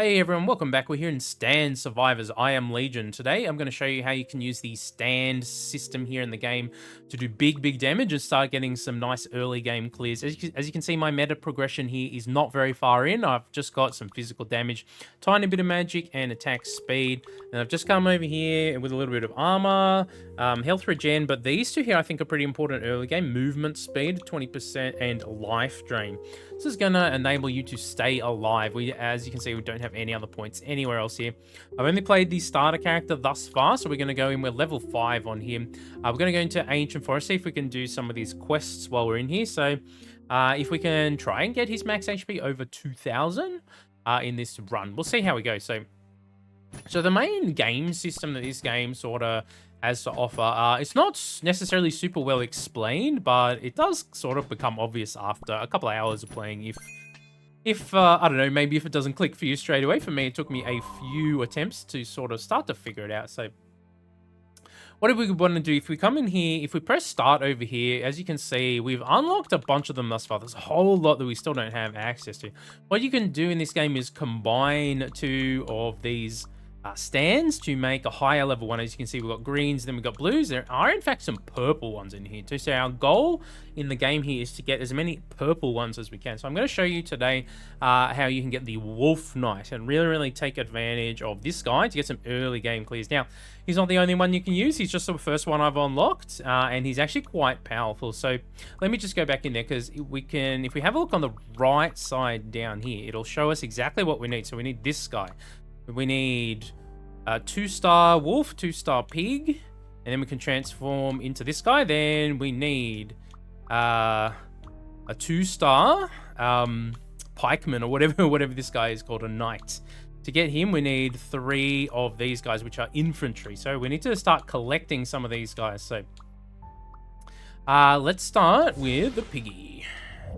Hey everyone, welcome back. We're here in Stand Survivors. I am Legion. Today I'm going to show you how you can use the stand system here in the game to do big damage and start getting some nice early game clears. As you can see, my meta progression here is not very far in. I've just got some physical damage, tiny bit of magic, and attack speed. And I've just come over here with a little bit of armor, health regen, but these two here I think are pretty important early game. Movement speed, 20%, and life drain. This is going to enable you to stay alive. As you can see, we don't have any other points anywhere else here. I've only played the starter character thus far, so we're going to go in. We're level 5 on him. We're going to go into Ancient Forest, see if we can do some of these quests while we're in here. So if we can try and get his max HP over 2,000 in this run, we'll see how we go. So the main game system that this game sort of has to offer, it's not necessarily super well explained, but it does sort of become obvious after a couple of hours of playing. If I don't know, maybe if it doesn't click for you straight away. For me, it took me a few attempts to sort of start to figure it out. So what do we want to do? If we come in here, if we press start over here, as you can see, we've unlocked a bunch of them thus far. There's a whole lot that we still don't have access to. What you can do in this game is combine two of these stands to make a higher level one. As you can see, we've got greens, then we've got blues. There are in fact some purple ones in here too. So our goal in the game here is to get as many purple ones as we can. So I'm going to show you today how you can get the Wolf Knight and really take advantage of this guy to get some early game clears. Now, he's not the only one you can use. He's just the first one I've unlocked, and he's actually quite powerful. So let me just go back in there, because if we have a look on the right side down here, it'll show us exactly what we need. So we need this guy. We need a 2-star wolf, 2-star pig, and then we can transform into this guy. Then we need a 2-star pikeman, or whatever this guy is called, a knight. To get him, we need 3 of these guys, which are infantry. So we need to start collecting some of these guys. So let's start with the piggy.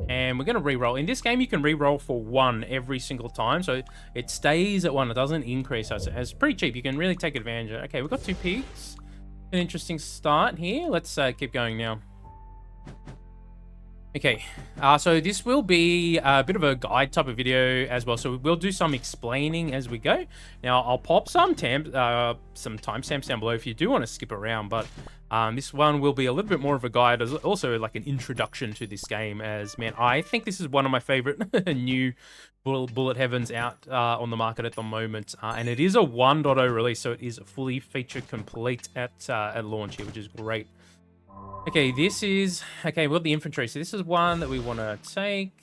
And we're going to re-roll. In this game, you can re-roll for 1 every single time. So it stays at 1. It doesn't increase. So it's pretty cheap. You can really take advantage of it. Okay, we've got 2 pigs. An interesting start here. Let's keep going now. Okay, so this will be a bit of a guide type of video as well. So we'll do some explaining as we go. Now, I'll pop some timestamps down below if you do want to skip around. But this one will be a little bit more of a guide, as also like an introduction to this game. As, man, I think this is one of my favorite new Bullet Heavens out on the market at the moment. And it is a 1.0 release, so it is fully feature complete at launch here, which is great. Okay, we've got the infantry. So this is one that we want to take.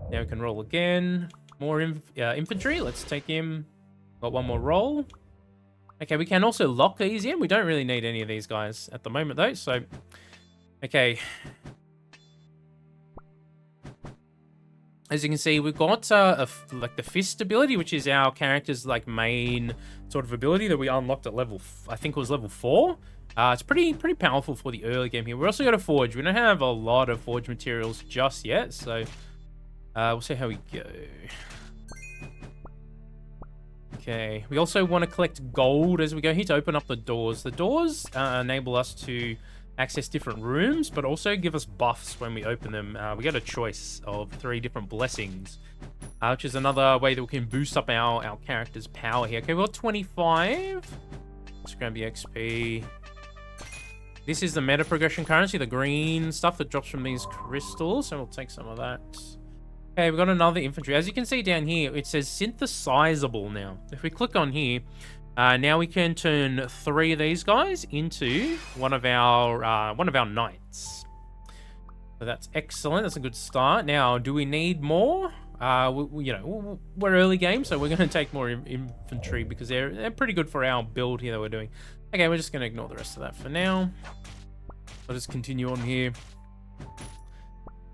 Now we can roll again. More infantry. Let's take him. Got one more roll. Okay, we can also lock these in. We don't really need any of these guys at the moment, though. So, okay. As you can see, we've got like the fist ability, which is our character's like main sort of ability that we unlocked at I think it was level 4. It's pretty powerful for the early game here. We also got a forge. We don't have a lot of forge materials just yet, so we'll see how we go. Okay, we also want to collect gold as we go here to open up the doors. The doors enable us to access different rooms, but also give us buffs when we open them. We get a choice of 3 different blessings, which is another way that we can boost up our character's power here. Okay, we've got 25. Let's grab the XP. This is the meta progression currency, the green stuff that drops from these crystals, so we'll take some of that. Okay, we've got another infantry. As you can see down here, it says synthesizable now. If we click on here, now we can turn 3 of these guys into one of our knights. So that's excellent. That's a good start. Now, do we need more? We're early game, so we're going to take more infantry because they're pretty good for our build here that we're doing. Okay, we're just going to ignore the rest of that for now. I'll just continue on here.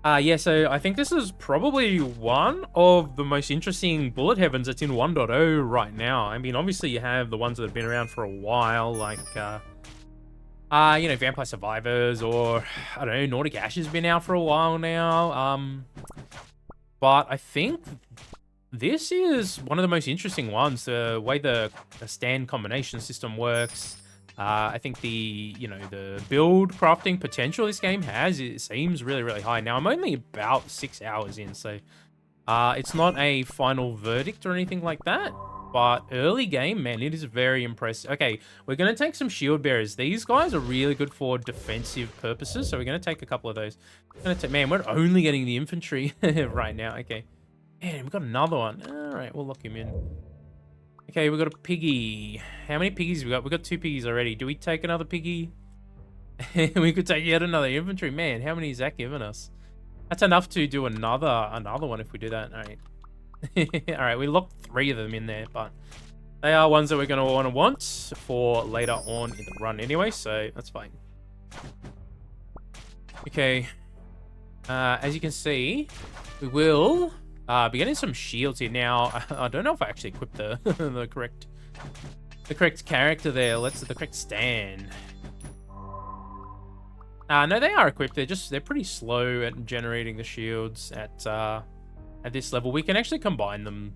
Yeah, so I think this is probably one of the most interesting Bullet Heavens that's in 1.0 right now. I mean, obviously you have the ones that have been around for a while, like, Vampire Survivors, or, I don't know, Nordic Ashes has been out for a while now. But I think this is one of the most interesting ones. The way the stand combination system works. I think the build crafting potential this game has, it seems really high. Now, I'm only about 6 hours in, so It's not a final verdict or anything like that, but early game, man, it is very impressive. Okay, we're going to take some shield bearers. These guys are really good for defensive purposes, so we're going to take a couple of those. Man, we're only getting the infantry right now. Okay. Man, we've got another one. All right, we'll lock him in. Okay, we've got a piggy. How many piggies we got? We've got 2 piggies already. Do we take another piggy? We could take yet another infantry. Man, how many is that giving us? That's enough to do another one if we do that. All right. All right, we locked 3 of them in there, but they are ones that we're going to want for later on in the run anyway, so that's fine. Okay. As you can see, we will be getting some shields here. Now, I don't know if I actually equipped the the correct character there. The correct stand. No, they are equipped. They're pretty slow at generating the shields at this level. We can actually combine them.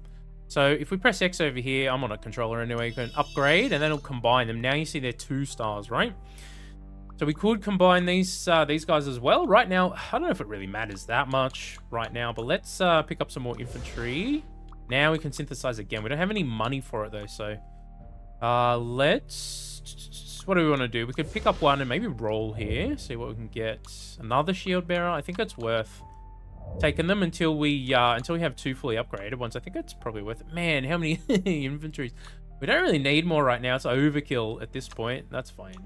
So if we press X over here, I'm on a controller anyway, you can upgrade and then it'll combine them. Now you see they're 2 stars, right? So we could combine these guys as well. Right now, I don't know if it really matters that much right now, but let's pick up some more infantry. Now we can synthesize again. We don't have any money for it though, so what do we want to do? We could pick up one and maybe roll here, see what we can get. Another shield bearer. I think it's worth taking them until we have 2 fully upgraded ones. I think it's probably worth it. Man, how many inventories? We don't really need more right now. It's overkill at this point. That's fine.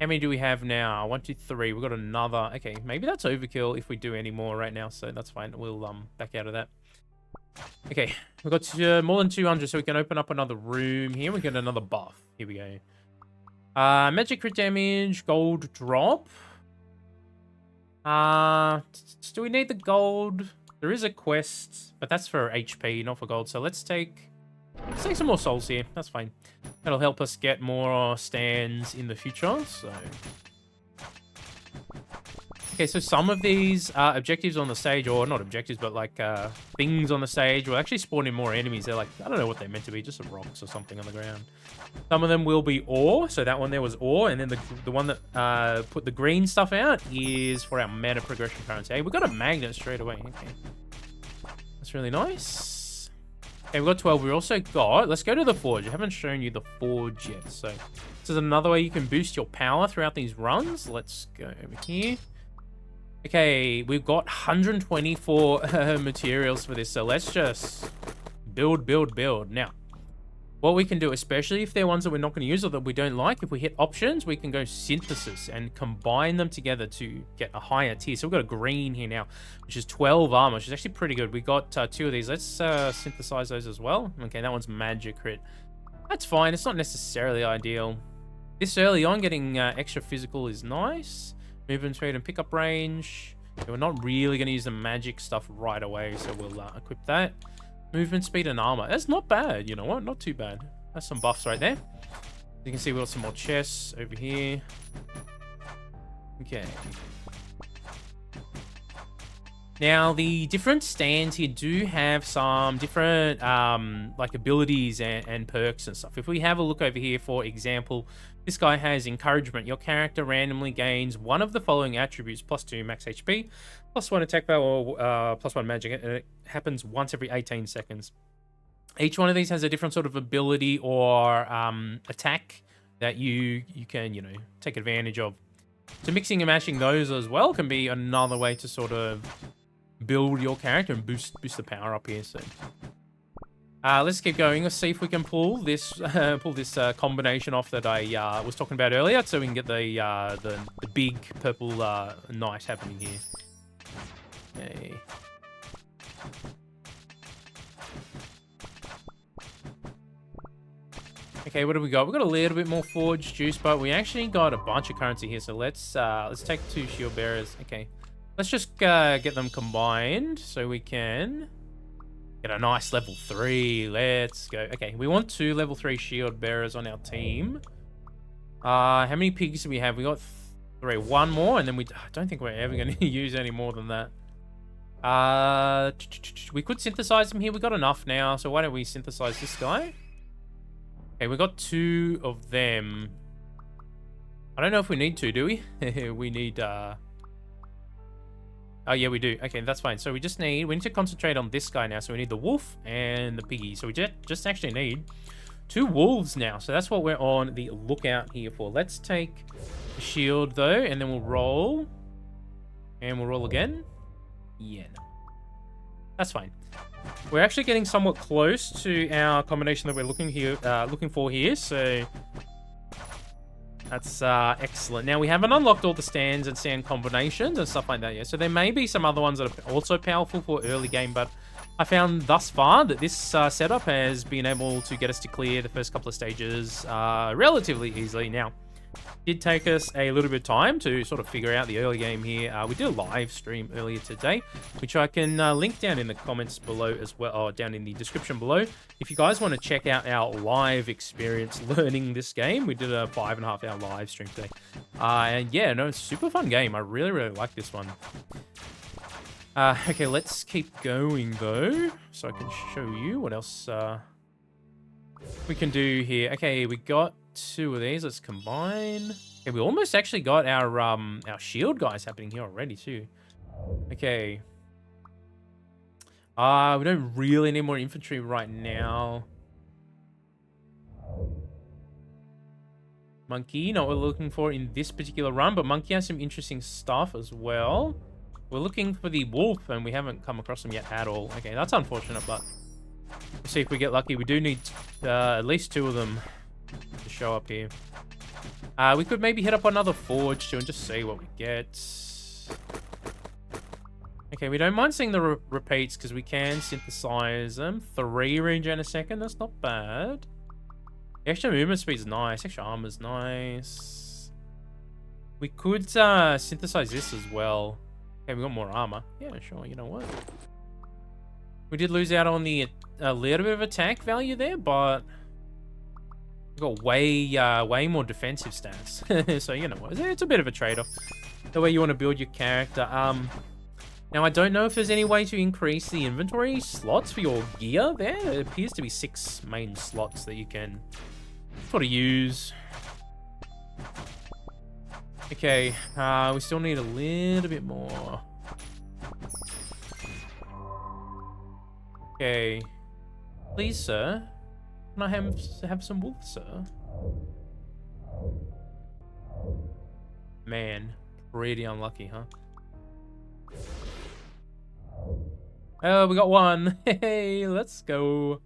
How many do we have now? 1, 2, 3. We've got another. Okay, maybe that's overkill if we do any more right now, so that's fine. We'll back out of that. Okay, we've got more than 200, so we can open up another room here. We get another buff. Here we go. Magic crit damage, gold drop. Do we need the gold? There is a quest, but that's for HP, not for gold. So let's take some more souls here. That's fine. That'll help us get more stands in the future. So, okay, so some of these objectives on the stage, or not objectives, but like things on the stage, will actually spawn in more enemies. They're like, I don't know what they're meant to be, just some rocks or something on the ground. Some of them will be ore, so that one there was ore, and then the one that put the green stuff out is for our mana progression currency. Hey, we got a magnet straight away. Okay, that's really nice. Okay, we've got 12. We also got, let's go to the forge. I haven't shown you the forge yet, so this is another way you can boost your power throughout these runs. Let's go over here. Okay, we've got 124 materials for this, so let's just build. Now, what we can do, especially if they're ones that we're not going to use or that we don't like, if we hit options, we can go synthesis and combine them together to get a higher tier. So we've got a green here now, which is 12 armor, which is actually pretty good. We got 2 of these. Let's synthesize those as well. Okay, that one's magic crit. That's fine. It's not necessarily ideal. This early on, getting extra physical is nice. Movement speed and pickup range. We're not really going to use the magic stuff right away, so we'll equip that. Movement speed and armor. That's not bad, you know what? Not too bad. That's some buffs right there. You can see we got some more chests over here. Okay. Now, the different stands here do have some different like abilities and perks and stuff. If we have a look over here, for example, this guy has encouragement. Your character randomly gains one of the following attributes: +2 max HP, +1 attack power, or +1 magic. And it happens once every 18 seconds. Each one of these has a different sort of ability or attack that you can, you know, take advantage of. So mixing and matching those as well can be another way to sort of build your character and boost the power up here. So let's keep going. Let's see if we can pull this combination off that I was talking about earlier, so we can get the big purple knight happening here. Okay. Okay, what do we got? We got a little bit more forge juice, but we actually got a bunch of currency here. So let's take 2 shield bearers. Okay, let's just get them combined so we can get a nice level 3. Let's go. Okay, we want 2 level 3 shield bearers on our team. How many pigs do we have? We got 3. 1 more, and then I don't think we're ever going to use any more than that. We could synthesize them here. We got enough now, so why don't we synthesize this guy? Okay, we got 2 of them. I don't know if we need to, do we? We need Oh, yeah, we do. Okay, that's fine. So we need to concentrate on this guy now. So we need the wolf and the piggy. So we just actually need 2 wolves now. So that's what we're on the lookout here for. Let's take the shield, though, and then we'll roll. And we'll roll again. Yeah, no. That's fine. We're actually getting somewhat close to our combination that we're looking for here. So that's excellent. Now, we haven't unlocked all the stands and stand combinations and stuff like that yet. So there may be some other ones that are also powerful for early game, but I found thus far that this setup has been able to get us to clear the first couple of stages relatively easily. Now, it did take us a little bit of time to sort of figure out the early game here. We did a live stream earlier today, which I can link down in the comments below as well, or down in the description below. If you guys want to check out our live experience learning this game, we did a 5.5-hour live stream today. And yeah, no, super fun game. I really, really like this one. Okay, let's keep going though, so I can show you what else we can do here. Okay, we got 2 of these. Let's combine. Okay, we almost actually got our shield guys happening here already too. Okay. We don't really need more infantry right now. Monkey, not what we're looking for in this particular run, but Monkey has some interesting stuff as well. We're looking for the wolf, and we haven't come across them yet at all. Okay, that's unfortunate, but we'll see if we get lucky. We do need at least 2 of them to show up here. We could maybe hit up another forge too and just see what we get. Okay, we don't mind seeing the repeats because we can synthesize them. 3 regen a second, that's not bad. The extra movement speed's nice, extra armor's nice. We could synthesize this as well. Okay, we got more armor. Yeah, sure, you know what? We did lose out on the a little bit of attack value there, but we got way more defensive stats. So, you know what? It's a bit of a trade-off. The way you want to build your character. Now, I don't know if there's any way to increase the inventory slots for your gear there. There appears to be 6 main slots that you can sort of use. Okay, we still need a little bit more. Okay. Please, sir. Can I have some wolves, sir? Man, pretty unlucky, huh? Oh, we got 1. Hey, let's go.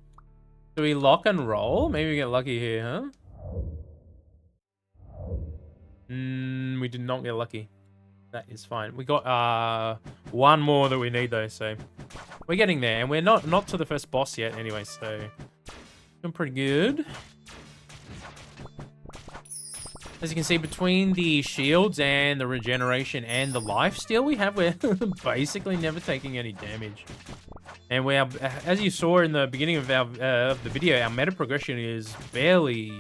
Do we lock and roll? Maybe we get lucky here, huh? We did not get lucky. That is fine. We got 1 more that we need though, so we're getting there, and we're not to the first boss yet anyway, so doing pretty good. As you can see, between the shields and the regeneration and the lifesteal we have, we're basically never taking any damage. And we have, as you saw in the beginning of the video, our meta progression is barely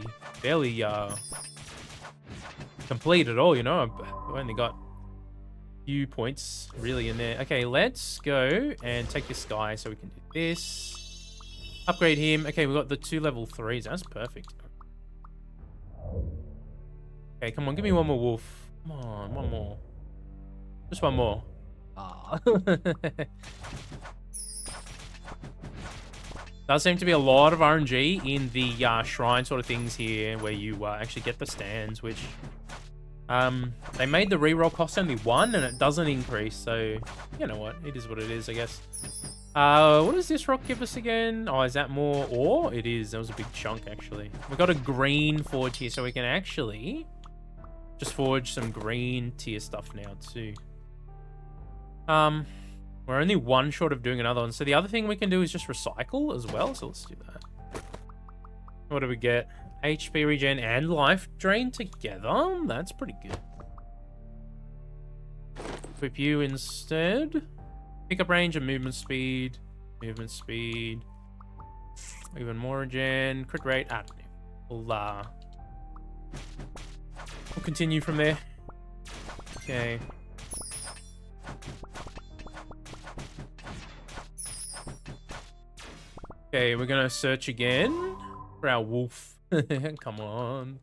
complete at all, you know? I've only got a few points really in there. Okay, let's go and take this guy so we can do this. Upgrade him. Okay, we've got the 2 level 3s. That's perfect. Okay, come on, give me 1 more wolf. Come on, 1 more. Just 1 more. Ah. Does seem to be a lot of RNG in the shrine sort of things here, where you actually get the stands, which they made the reroll cost only 1, and it doesn't increase. So you know what, it is what it is, I guess. What does this rock give us again? Oh, is that more ore? It is. That was a big chunk actually. We got a green forge here, so we can actually just forge some green tier stuff now too. We're only 1 short of doing another one. So the other thing we can do is just recycle as well. So let's do that. What do we get? HP regen and life drain together. That's pretty good. Equip you instead. Pickup range and movement speed. Movement speed. Even more regen. Crit rate. I don't know. We'll continue from there. Okay. Okay, we're gonna search again for our wolf. Come on.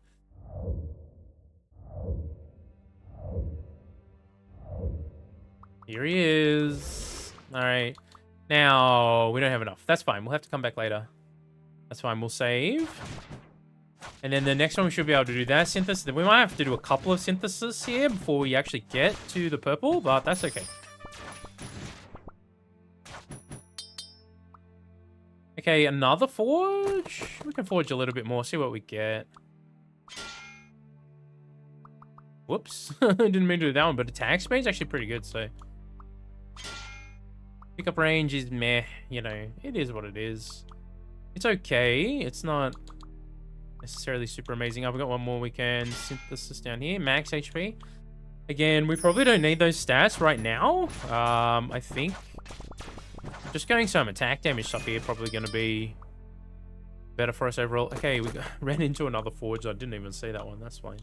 Here he is. All right. Now, we don't have enough. That's fine. We'll have to come back later. That's fine. We'll save. And then the next one, we should be able to do that synthesis. We might have to do a couple of synthesis here before we actually get to the purple, but that's okay. Okay, another forge. We can forge a little bit more, see what we get. Whoops. I didn't mean to do that one, but attack speed is actually pretty good, so. Pickup range is meh, you know, it is what it is. It's okay. It's not necessarily super amazing. I've got one more we can synthesis down here. Max HP. Again, we probably don't need those stats right now. I think just getting some attack damage stuff here probably going to be better for us overall. Okay, we ran into another forge. I didn't even see that one. That's fine.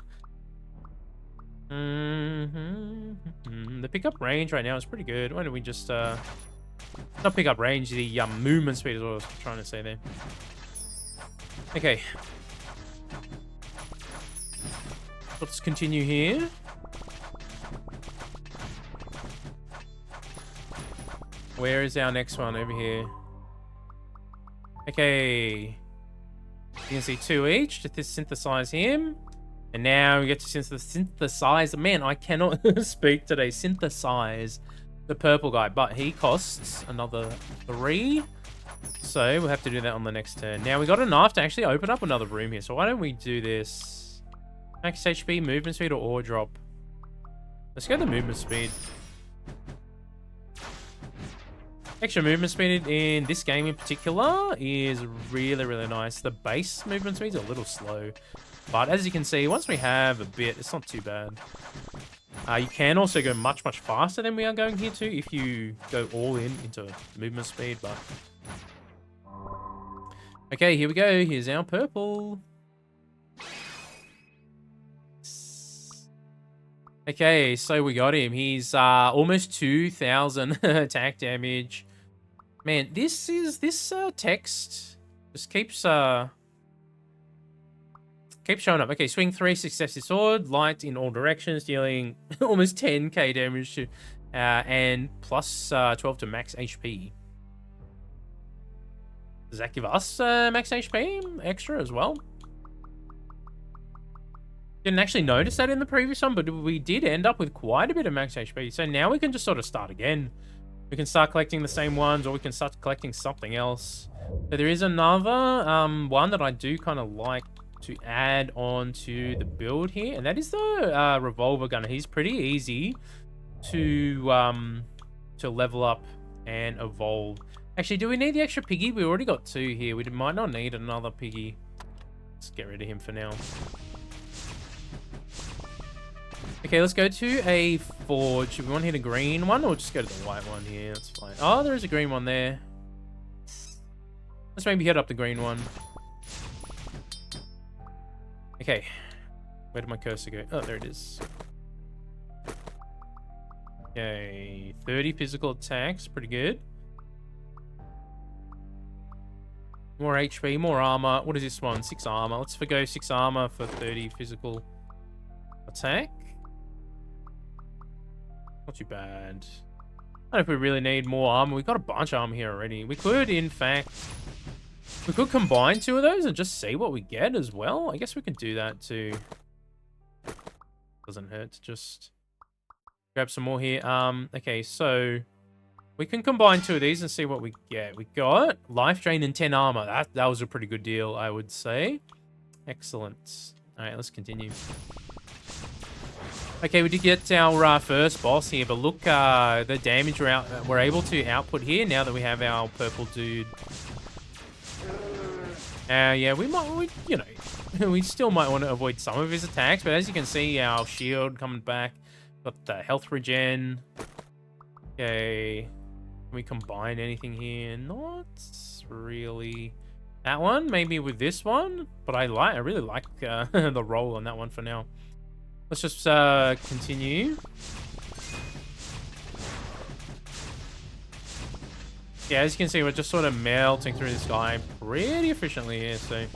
The pickup range right now is pretty good. Why don't we just not pickup range, the movement speed is what I was trying to say there. Okay. Let's continue here. Where is our next one? Over here. Okay. You can see 2 each to synthesize him. And now we get to synthesize. Man, I cannot speak today. Synthesize the purple guy. But he costs another 3. So we'll have to do that on the next turn. Now we got enough to actually open up another room here. So why don't we do this? Max HP, movement speed, or ore drop? Let's go the movement speed. Extra movement speed in this game in particular is really, really nice. The base movement speed is a little slow. But as you can see, once we have a bit, it's not too bad. You can also go much, much faster than we are going here too if you go all in into movement speed. But okay, here we go. Here's our purple. Okay, so we got him. He's almost 2,000 attack damage. Man, this text just keeps showing up. Okay, swing 3, successive sword, light in all directions, dealing almost 10k damage to, and plus 12 to max HP. Does that give us max HP extra as well? Didn't actually notice that in the previous one, but we did end up with quite a bit of max HP. So now we can just sort of start again. We can start collecting the same ones, or we can start collecting something else. So there is another one that I do kind of like to add on to the build here, and that is the revolver gunner. He's pretty easy to level up and evolve. Actually, do we need the extra piggy? We already got 2 here. We might not need another piggy. Let's get rid of him for now. Okay, let's go to a forge. Do we want to hit a green one, or just go to the white one here? That's fine. Oh, there is a green one there. Let's maybe hit up the green one. Okay. Where did my cursor go? Oh, there it is. Okay. 30 physical attacks. Pretty good. More HP, more armor. What is this one? 6 armor. Let's forgo 6 armor for 30 physical attack. Not too bad. I don't know if we really need more armor. We've got a bunch of armor here already. We could, in fact, we could combine 2 of those and just see what we get as well. I guess we could do that too. Doesn't hurt to just grab some more here. Okay, so we can combine 2 of these and see what we get. We got life drain and 10 armor. That was a pretty good deal, I would say. Excellent. All right, let's continue. Okay, we did get our first boss here, but look, the damage we're able to output here now that we have our purple dude. Yeah, you know, we still might want to avoid some of his attacks, but as you can see, our shield coming back, got the health regen. Okay, can we combine anything here? Not really. That one, maybe with this one, but I really like the roll on that one for now. Let's just continue. Yeah, as you can see, we're just sort of melting through this guy pretty efficiently here, so.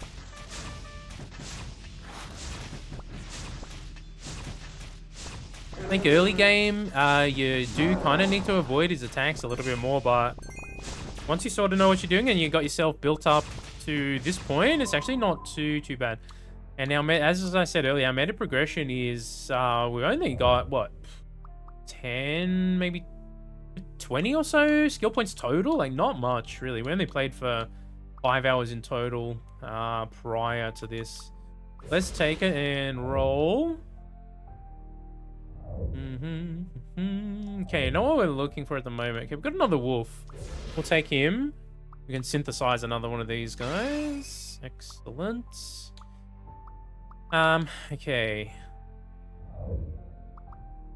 I think early game, you do kind of need to avoid his attacks a little bit more, but once you sort of know what you're doing and you got yourself built up to this point, it's actually not too bad. And now, as I said earlier, our meta progression is, we've only got, what, 10, maybe 20 or so skill points total? Like, not much, really. We only played for 5 hours in total prior to this. Let's take it and roll. Okay, you know what we're looking for at the moment? Okay, we've got another wolf. We'll take him. We can synthesize another one of these guys. Excellent. Okay.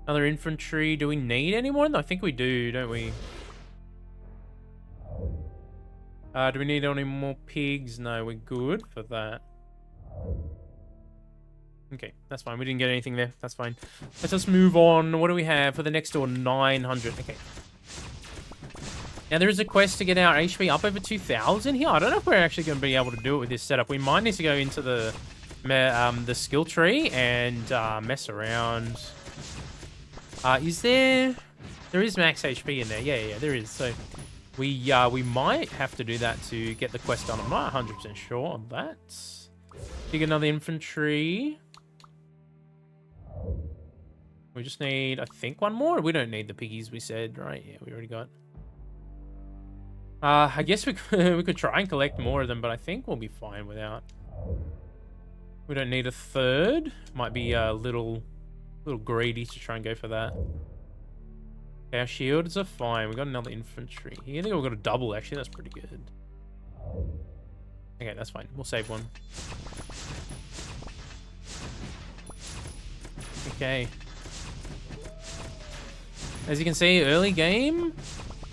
Another infantry. Do we need any more? I think we do, don't we? Do we need any more pigs? No, we're good for that. Okay, that's fine. We didn't get anything there. That's fine. Let's move on. What do we have for the next door? 900. Okay. Now, there is a quest to get our HP up over 2,000 here. I don't know if we're actually going to be able to do it with this setup. We might need to go into the skill tree and mess around. Is there... There is max HP in there. Yeah, there is. So, we might have to do that to get the quest done. I'm not 100% sure on that. Dig another infantry. We just need, I think, one more. We don't need the piggies, we said, right? Yeah, we already got. I guess we could try and collect more of them, but I think we'll be fine without. We don't need a third. Might be a little greedy to try and go for that. Okay, our shields are fine. We got another infantry here. I think we've got a double, actually. That's pretty good. Okay, that's fine. We'll save one. Okay. As you can see, early game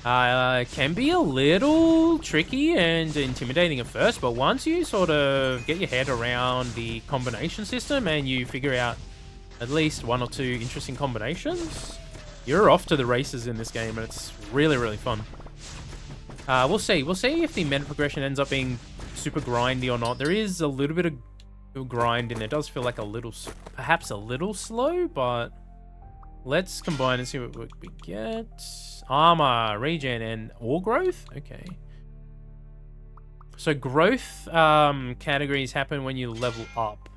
can be a little tricky and intimidating at first, but once you sort of get your head around the combination system and you figure out at least one or two interesting combinations, you're off to the races in this game, and it's really, really fun. We'll see. We'll see if the meta progression ends up being super grindy or not. There is a little bit of grind in there. It does feel like perhaps a little slow, but let's combine and see what we get. Armor, regen, and ore growth. Okay. So growth categories happen when you level up.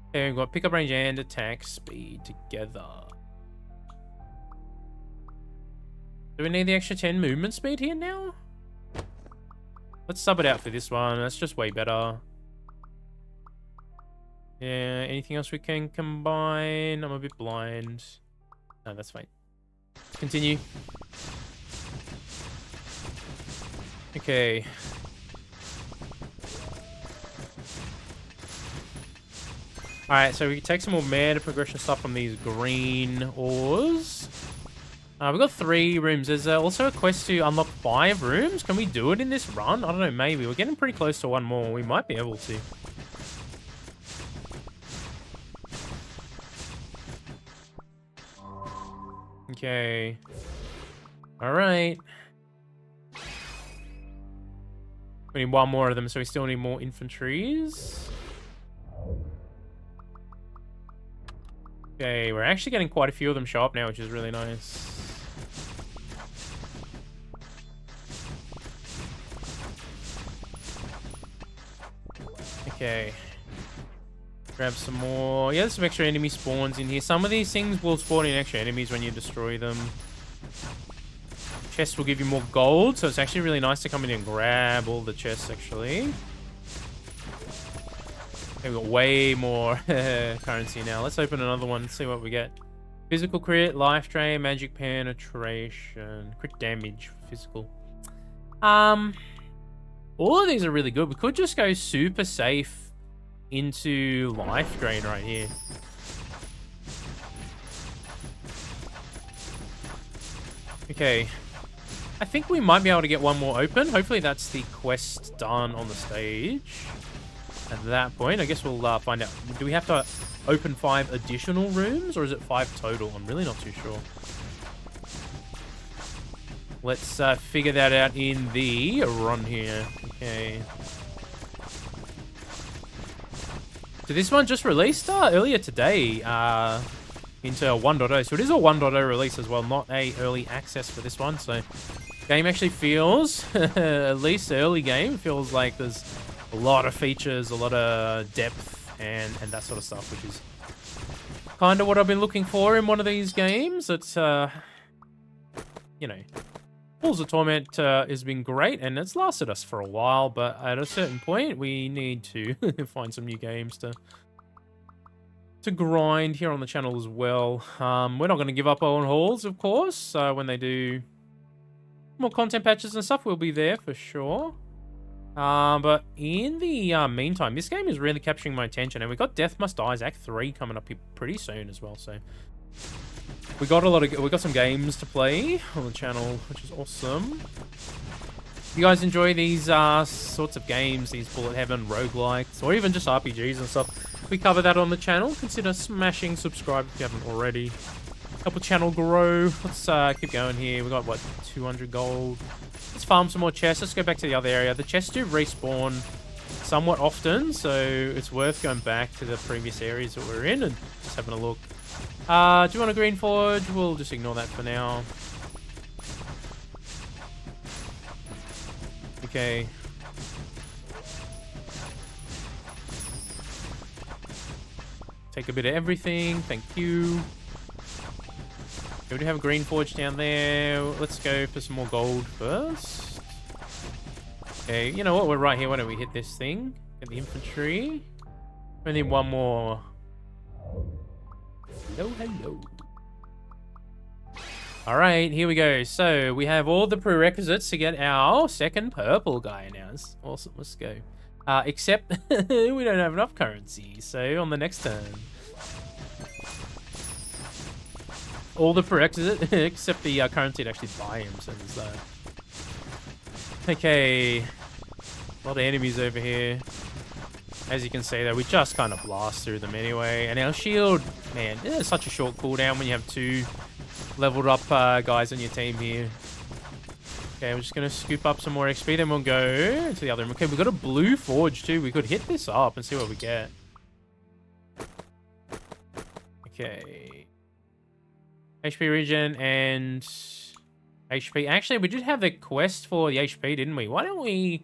Okay, we've got pickup range and attack speed together. Do we need the extra 10 movement speed here now? Let's sub it out for this one. That's just way better. Yeah, anything else we can combine? I'm a bit blind. No, that's fine. Continue. Okay. Alright, so we can take some more meta progression stuff from these green ores. We've got 3 rooms. There's also a quest to unlock 5 rooms. Can we do it in this run? I don't know, maybe. We're getting pretty close to one more. We might be able to. Okay. Alright. We need one more of them, so we still need more infantries. Okay, we're actually getting quite a few of them show up now, which is really nice. Okay. Grab some more. Yeah, there's some extra enemy spawns in here. Some of these things will spawn in extra enemies when you destroy them. Chests will give you more gold, so it's actually really nice to come in and grab all the chests, actually. Okay, we've got way more currency now. Let's open another one and see what we get. Physical crit, life drain, magic penetration, crit damage, physical. All of these are really good. We could just go super safe into life drain right here. Okay. I think we might be able to get one more open. Hopefully that's the quest done on the stage. At that point, I guess we'll find out. Do we have to open 5 additional rooms, or is it 5 total? I'm really not too sure. Let's figure that out in the run here. Okay. So this one just released earlier today. into 1.0. So it is a 1.0 release as well, not a early access for this one. So game actually feels, at least early game, feels like there's a lot of features, a lot of depth, and that sort of stuff, which is kind of what I've been looking for in one of these games. It's, you know, Halls of Torment has been great, and it's lasted us for a while, but at a certain point, we need to find some new games to grind here on the channel as well. We're not going to give up on Halls, of course. When they do more content patches and stuff, we'll be there for sure. But in the meantime, this game is really capturing my attention, and we got Death Must Die's Act 3 coming up here pretty soon as well, so we got some games to play on the channel, which is awesome. If you guys enjoy these sorts of games, these bullet heaven roguelikes, or even just RPGs and stuff, we cover that on the channel. Consider smashing subscribe if you haven't already. Help the channel grow. Let's keep going here. We got, what, 200 gold. Let's farm some more chests. Let's go back to the other area. The chests do respawn somewhat often, so it's worth going back to the previous areas that we're in and just having a look. Do you want a green forge? We'll just ignore that for now. Okay. Take a bit of everything. Thank you. We do have a green forge down there. Let's go for some more gold first. Okay, you know what? We're right here. Why don't we hit this thing? Get the infantry. We need one more. Hello. All right, here we go. So we have all the prerequisites to get our second purple guy now. It's awesome. Let's go. Except we don't have enough currency. So on the next turn. All the prerequisites, except the currency to actually buy him. So there's that. Okay. A lot of enemies over here. As you can see, though, we just kind of blast through them anyway. And our shield, man, it's such a short cooldown when you have two leveled up guys on your team here. Okay, we're just going to scoop up some more XP, then we'll go to the other room. Okay, we've got a blue forge, too. We could hit this up and see what we get. Okay. HP regen and HP. Actually, we did have the quest for the HP, didn't we? Why don't we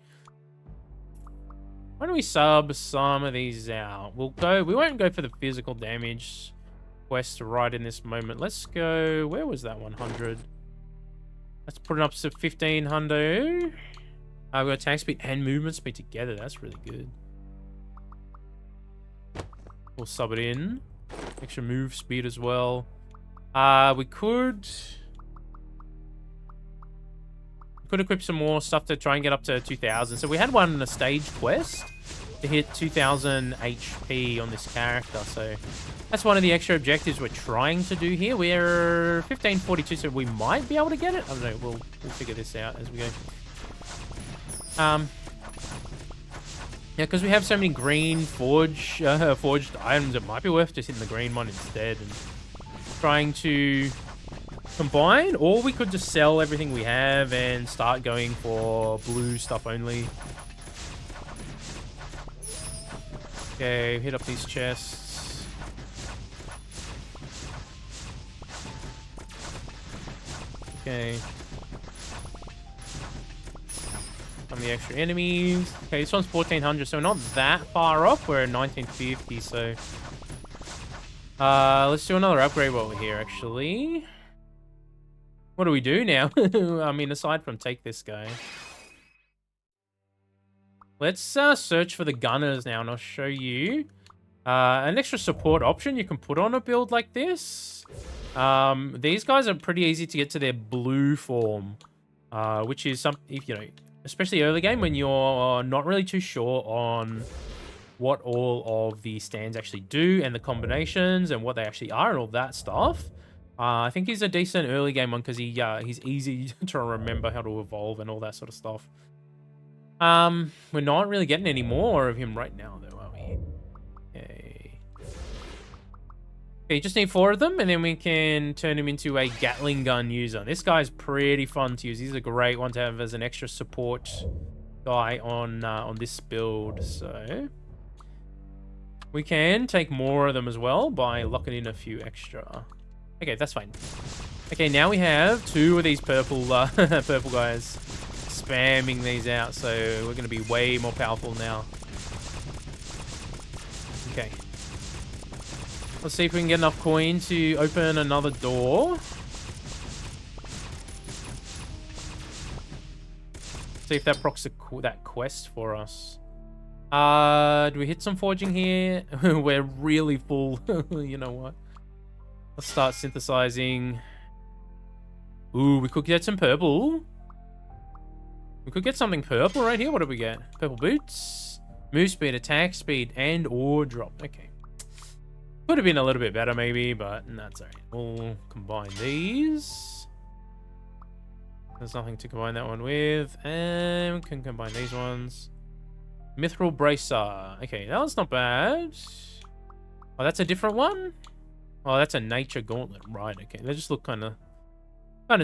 sub some of these out? We won't go for the physical damage quest right in this moment. Let's go, where was that 100? Let's put it up to 1500. We've got attack speed and movement speed together. That's really good. We'll sub it in. Extra move speed as well. We could equip some more stuff to try and get up to 2000. So we had one in a stage quest to hit 2000 HP on this character. So that's one of the extra objectives we're trying to do here. We're 1542, so we might be able to get it. I don't know. We'll figure this out as we go. Yeah, because we have so many green forged items, it might be worth just hitting the green one instead and trying to combine, or we could just sell everything we have and start going for blue stuff only. Okay, hit up these chests. Okay. On the extra enemies. Okay, this one's 1400, so we're not that far off. We're at 1950, so let's do another upgrade while we're here, actually. What do we do now? I mean, aside from take this guy. Let's search for the gunners now, and I'll show you an extra support option you can put on a build like this. These guys are pretty easy to get to their blue form, which is something, you know, especially early game when you're not really too sure on what all of the stands actually do and the combinations and what they actually are and all that stuff. I think he's a decent early game one because he's easy to remember how to evolve and all that sort of stuff. We're not really getting any more of him right now, though, are we? Okay. Okay, just need 4 of them, and then we can turn him into a Gatling gun user. This guy's pretty fun to use. He's a great one to have as an extra support guy on this build. So We can take more of them as well by locking in a few extra. Okay, that's fine. Okay, now we have 2 of these purple purple guys spamming these out, so we're going to be way more powerful now. Okay. Let's see if we can get enough coin to open another door. See if that procs that quest for us. Do we hit some forging here? We're really full. You know what? Let's start synthesizing. Ooh, we could get some purple. We could get something purple right here. What did we get? Purple boots, move speed, attack speed, and ore drop. Okay. Could have been a little bit better maybe, but that's alright. We'll combine these. There's nothing to combine that one with. And we can combine these ones. Mithril Bracer. Okay, that was not bad. Oh, that's a different one? Oh, that's a Nature Gauntlet. Right, okay. They just look kind of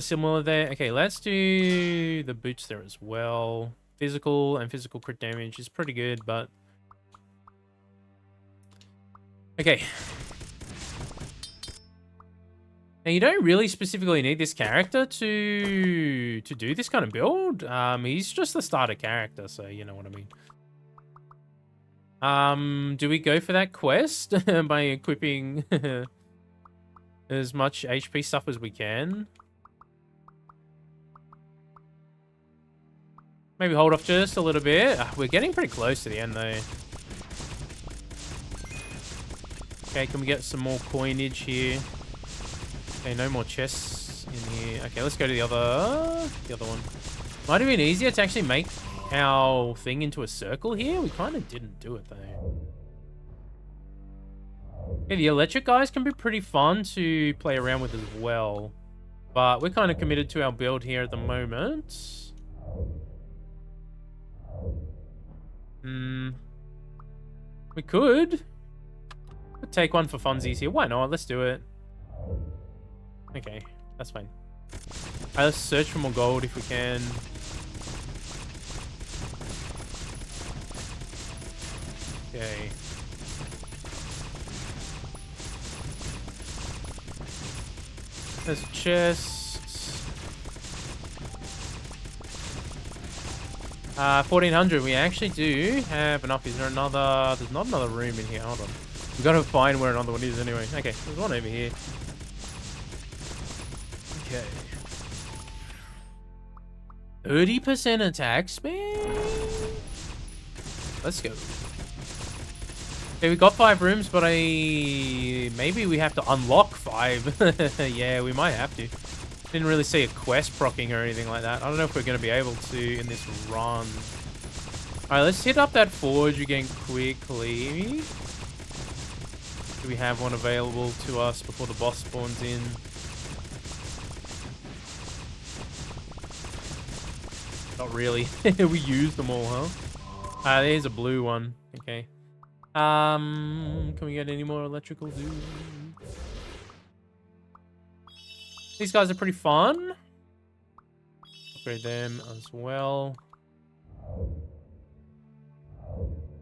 similar there. Okay, let's do the boots there as well. Physical and physical crit damage is pretty good, but... Okay. Now, you don't really specifically need this character to do this kind of build. He's just the starter character, so you know what I mean. Do we go for that quest by equipping as much HP stuff as we can? Maybe hold off just a little bit. We're getting pretty close to the end, though. Okay, can we get some more coinage here? Okay, no more chests in here. Okay, let's go to the other one. Might have been easier to actually make our thing into a circle here. We kind of didn't do it, though. Okay, the electric guys can be pretty fun to play around with as well. But we're kind of committed to our build here at the moment. We could take one for funsies here. Why not? Let's do it. Okay, that's fine. Alright, let's search for more gold if we can. Okay. There's a chest. 1400. We actually do have enough. Is there another? There's not another room in here. Hold on. We gotta find where another one is anyway. Okay, there's one over here. Okay. 30% attack speed. Let's go. Okay, we got 5 rooms, but maybe we have to unlock 5. Yeah, we might have to. Didn't really see a quest proccing or anything like that. I don't know if we're going to be able to in this run. Alright, let's hit up that forge again quickly. Do we have one available to us before the boss spawns in? Not really. We used them all, huh? There's a blue one. Okay. Can we get any more electrical dudes? These guys are pretty fun. Upgrade them as well.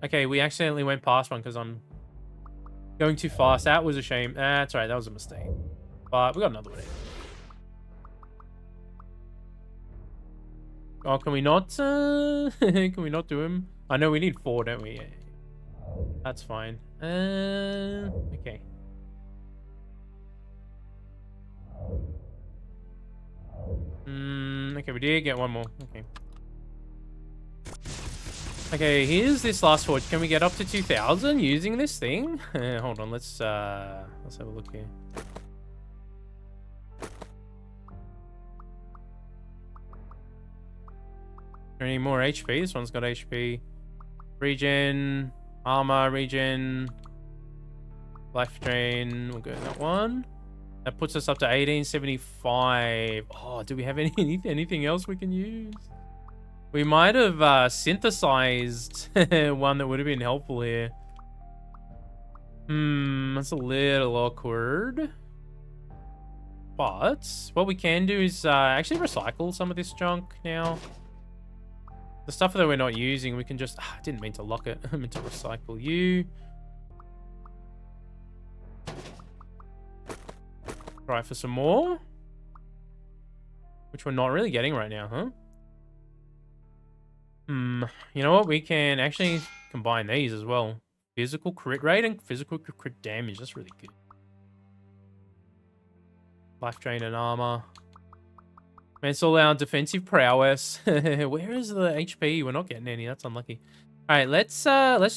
Okay, we accidentally went past one because I'm going too fast. That was a shame. That's right, that was a mistake. But we got another one. Oh, can we not? Can we not do him? I know we need 4, don't we? Yeah. That's fine. Okay. Okay, we did get one more. Okay. Okay, here's this last forge. Can we get up to 2,000 using this thing? Hold on, let's have a look here. Any more HP? This one's got HP. Regen, armor, regen, life drain. We'll go with that one. That puts us up to 1875. Oh, do we have anything else we can use? We might have synthesized one that would have been helpful here. That's a little awkward. But what we can do is actually recycle some of this junk now. The stuff that we're not using, we can just... I didn't mean to lock it. I meant to recycle you. Try for some more. Which we're not really getting right now, huh? You know what? We can actually combine these as well. Physical crit rate and physical crit damage. That's really good. Life drain and armor. Man, it's all our defensive prowess. Where is the HP? We're not getting any. That's unlucky. All right, let's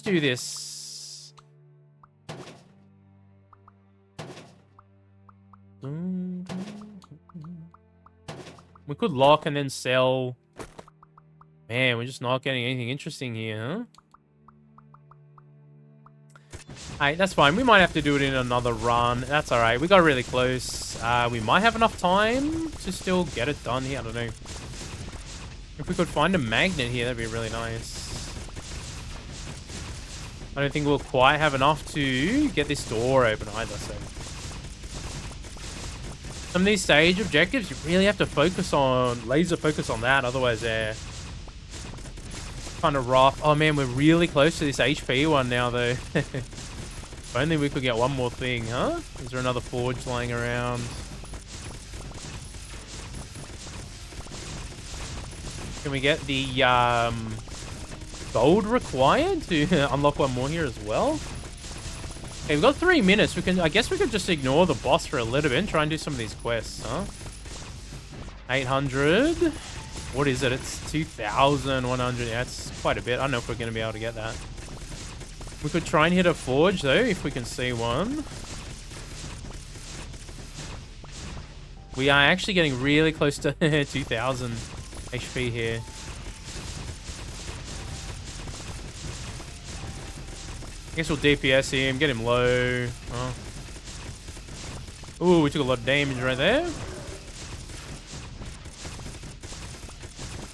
do this. We could lock and then sell. Man, we're just not getting anything interesting here, huh? Alright, that's fine. We might have to do it in another run. That's alright. We got really close. We might have enough time to still get it done here. I don't know. If we could find a magnet here, that'd be really nice. I don't think we'll quite have enough to get this door open either, so... Some of these stage objectives, you really have to focus on... Laser focus on that, otherwise they're... kind of rough. Oh man, we're really close to this HP one now, though. If only we could get one more thing, huh? Is there another forge lying around? Can we get the gold required to unlock one more here as well? Okay, we've got 3 minutes. I guess we could just ignore the boss for a little bit and try and do some of these quests, huh? 800. What is it? It's 2,100. Yeah, that's quite a bit. I don't know if we're going to be able to get that. We could try and hit a forge, though, if we can see one. We are actually getting really close to 2,000 HP here. I guess we'll DPS him, get him low. Oh. Ooh, we took a lot of damage right there.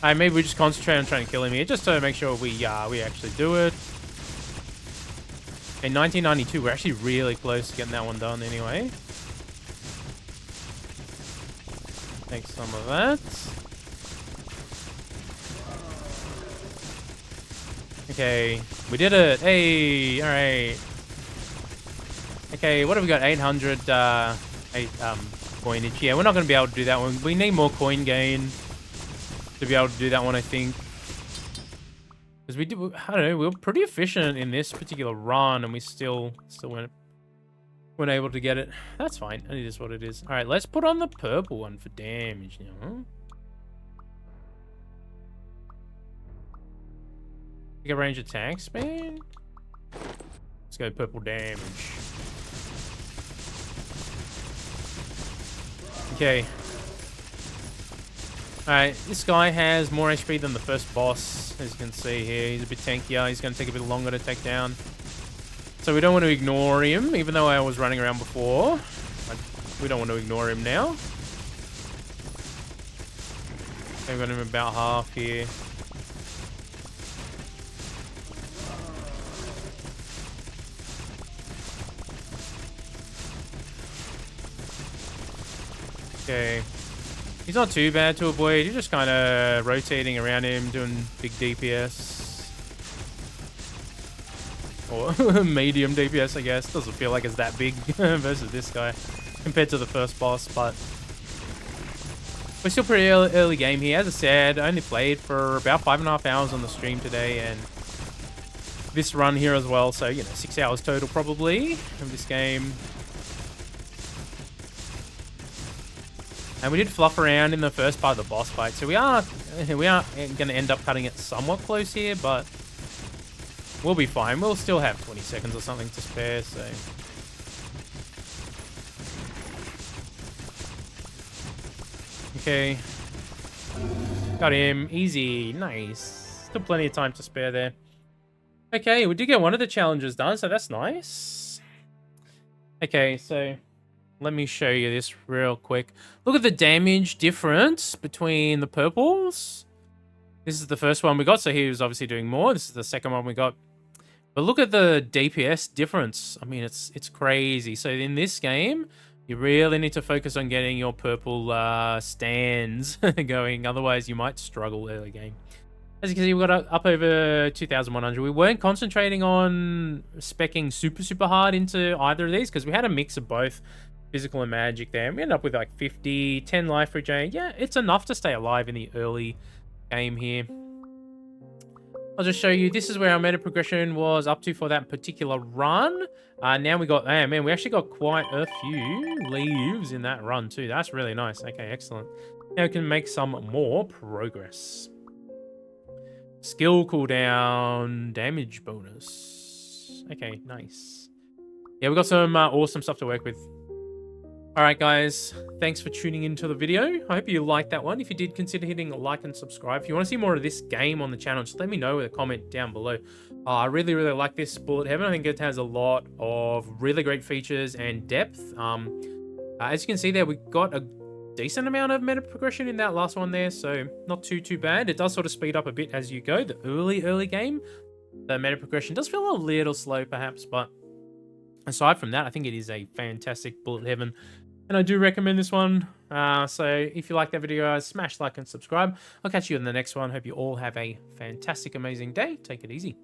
Alright, maybe we just concentrate on trying to kill him here, just to make sure we actually do it. In 1992, we're actually really close to getting that one done anyway. Take some of that. Okay, we did it. Hey, alright. Okay, what have we got? 800 coinage. Yeah, we're not going to be able to do that one. We need more coin gain to be able to do that one, I think. Because we did, I don't know, we were pretty efficient in this particular run, and we still weren't able to get it. That's fine. It is what it is. All right, let's put on the purple one for damage now. Take a range attack span. Let's go purple damage. Okay. Alright, this guy has more HP than the first boss, as you can see here. He's a bit tankier. He's going to take a bit longer to take down. So we don't want to ignore him, even though I was running around before. We don't want to ignore him now. I've got him about half here. Okay. He's not too bad to avoid. You're just kind of rotating around him, doing big DPS. Or medium DPS, I guess. Doesn't feel like it's that big versus this guy compared to the first boss, but we're still pretty early game here. As I said, I only played for about 5.5 hours on the stream today, and this run here as well. So, you know, 6 hours total probably of this game. And we did fluff around in the first part of the boss fight, so we are going to end up cutting it somewhat close here, but we'll be fine. We'll still have 20 seconds or something to spare, so... Okay. Got him. Easy. Nice. Still plenty of time to spare there. Okay, we did get one of the challenges done, so that's nice. Okay, so... let me show you this real quick. Look at the damage difference between the purples. This is the first one we got, so he was obviously doing more. This is the second one we got. But look at the DPS difference. I mean, it's crazy. So in this game, you really need to focus on getting your purple stands going. Otherwise, you might struggle early game. As you can see, we got up over 2,100. We weren't concentrating on speccing super hard into either of these because we had a mix of both. physical and magic there. We end up with like 50, 10 life regen. Yeah, it's enough to stay alive in the early game here. I'll just show you, this is where our meta progression was up to for that particular run. Now we got, oh man, we actually got quite a few leaves in that run too. That's really nice. Okay, excellent. Now we can make some more progress. Skill cooldown, damage bonus. Okay, nice. Yeah, we've got some awesome stuff to work with. All right, guys, thanks for tuning into the video. I hope you liked that one. If you did, consider hitting like and subscribe. If you want to see more of this game on the channel, just let me know with a comment down below. I really, really like this Bullet Heaven. I think it has a lot of really great features and depth. As you can see there, we got a decent amount of meta progression in that last one there, so not too bad. It does sort of speed up a bit as you go. The early game, the meta progression does feel a little slow perhaps, but aside from that, I think it is a fantastic Bullet Heaven. And I do recommend this one. So if you like that video, guys, smash like and subscribe. I'll catch you in the next one. Hope you all have a fantastic, amazing day. Take it easy.